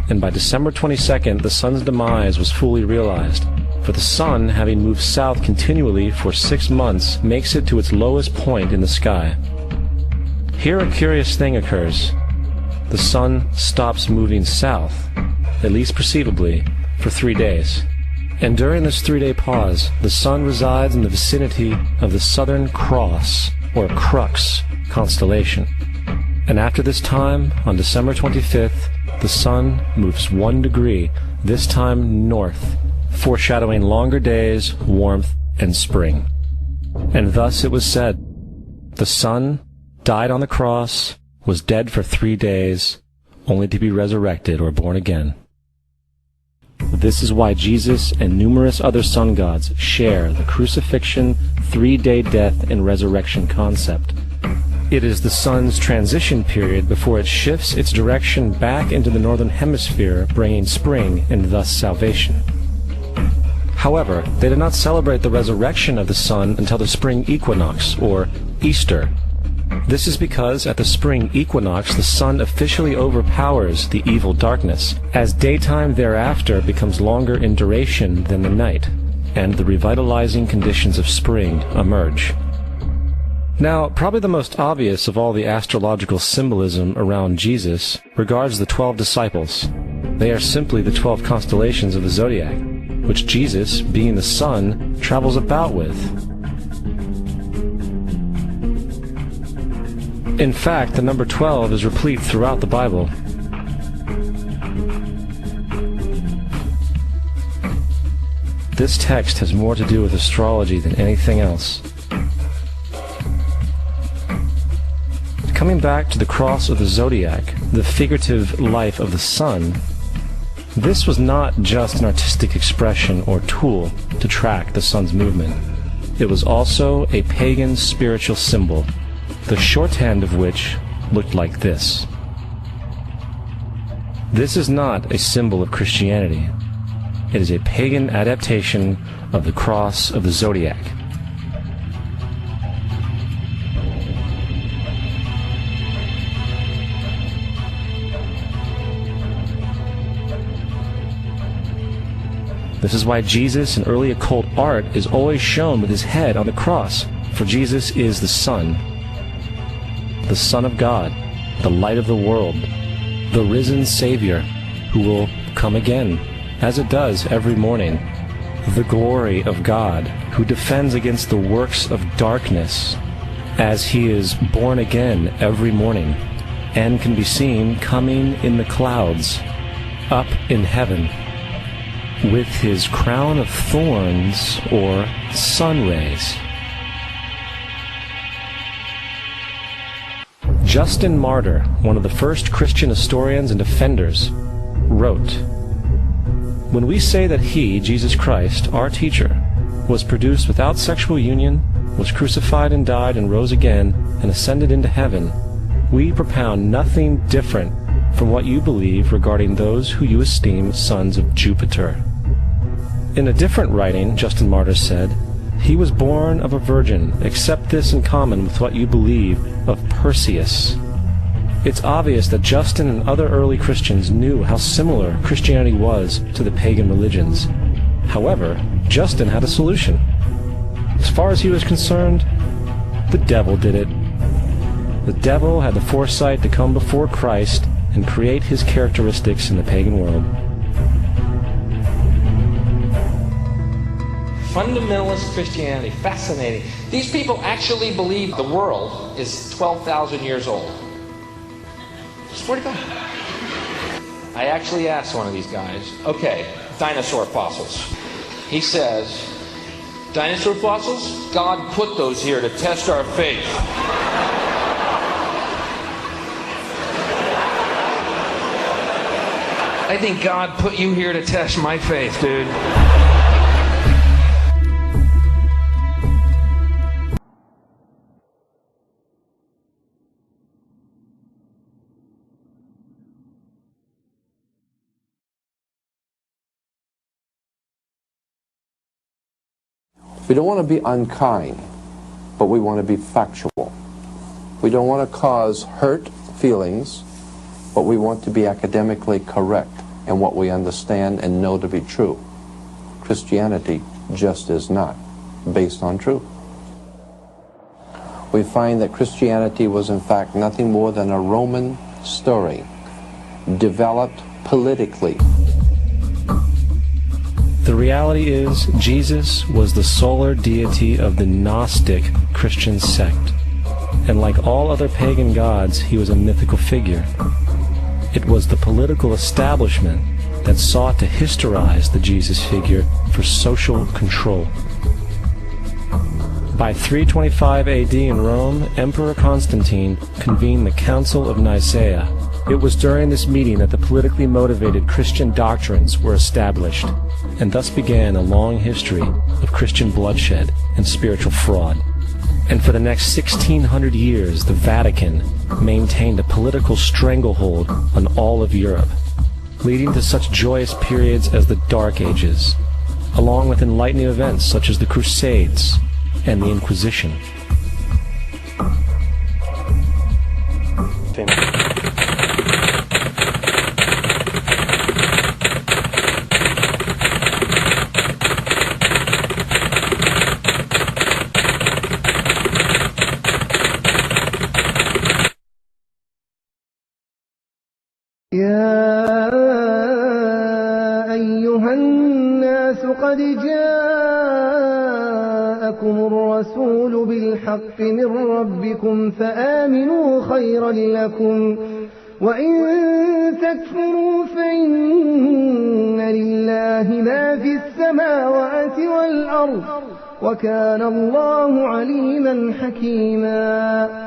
and by December 22nd, the sun's demise was fully realized. For the sun, having moved south continually for 6 months, makes it to its lowest point in the sky. Here a curious thing occurs. The sun stops moving south, at least perceivably, for 3 days. And during this 3-day pause, the sun resides in the vicinity of the Southern Cross, or Crux, constellation. And after this time, on December 25th, the sun moves 1 degree, this time north, foreshadowing longer days, warmth, and spring. And thus it was said, the sun died on the cross, was dead for 3 days, only to be resurrected or born again. This is why Jesus and numerous other sun gods share the crucifixion, 3-day death, and resurrection concept. It is the sun's transition period before it shifts its direction back into the northern hemisphere, bringing spring and thus salvation. However, they did not celebrate the resurrection of the sun until the spring equinox, or Easter. This is because at the spring equinox the sun officially overpowers the evil darkness, as daytime thereafter becomes longer in duration than the night, and the revitalizing conditions of spring emerge. Now, probably the most obvious of all the astrological symbolism around Jesus regards the 12 disciples. They are simply the 12 constellations of the zodiac, which Jesus, being the sun, travels about with. In fact, the number 12 is replete throughout the Bible. This text has more to do with astrology than anything else. Coming back to the cross of the zodiac, the figurative life of the sun, this was not just an artistic expression or tool to track the sun's movement. It was also a pagan spiritual symbol, the shorthand of which looked like this. This is not a symbol of Christianity. It is a pagan adaptation of the cross of the zodiac. This is why Jesus in early occult art is always shown with his head on the cross, for Jesus is the Son of God, the light of the world, the risen Savior, who will come again, as it does every morning, the glory of God, who defends against the works of darkness, as he is born again every morning, and can be seen coming in the clouds, up in heaven, with his crown of thorns, or sun rays. Justin Martyr, one of the first Christian historians and defenders, wrote, "When we say that he, Jesus Christ, our teacher, was produced without sexual union, was crucified and died and rose again and ascended into heaven, we propound nothing different from what you believe regarding those who you esteem sons of Jupiter." In a different writing, Justin Martyr said, "He was born of a virgin, except this in common with what you believe of Perseus." It's obvious that Justin and other early Christians knew how similar Christianity was to the pagan religions. However, Justin had a solution. As far as he was concerned, the devil did it. The devil had the foresight to come before Christ and create his characteristics in the pagan world. Fundamentalist Christianity, fascinating. These people actually believe the world is 12,000 years old. I swear to God. I actually asked one of these guys, okay, dinosaur fossils. He says, dinosaur fossils? God put those here to test our faith. I think God put you here to test my faith, dude. We don't want to be unkind, but we want to be factual. We don't want to cause hurt feelings, but we want to be academically correct. and what we understand and know to be true. Christianity just is not based on truth. We find that Christianity was in fact nothing more than a Roman story, developed politically. The reality is, Jesus was the solar deity of the Gnostic Christian sect. And like all other pagan gods, he was a mythical figure. It was the political establishment that sought to historize the Jesus figure for social control. By 325 AD in Rome, Emperor Constantine convened the Council of Nicaea. It was during this meeting that the politically motivated Christian doctrines were established, and thus began a long history of Christian bloodshed and spiritual fraud. And for the next 1600 years, the Vatican maintained a political stranglehold on all of Europe, leading to such joyous periods as the Dark Ages, along with enlightening events such as the Crusades and the Inquisition. يا أيها الناس قد جاءكم الرسول بالحق من ربكم فآمنوا خيرا لكم وإن تكفروا فإن لله ما في السماوات والأرض وكان الله عليما حكيما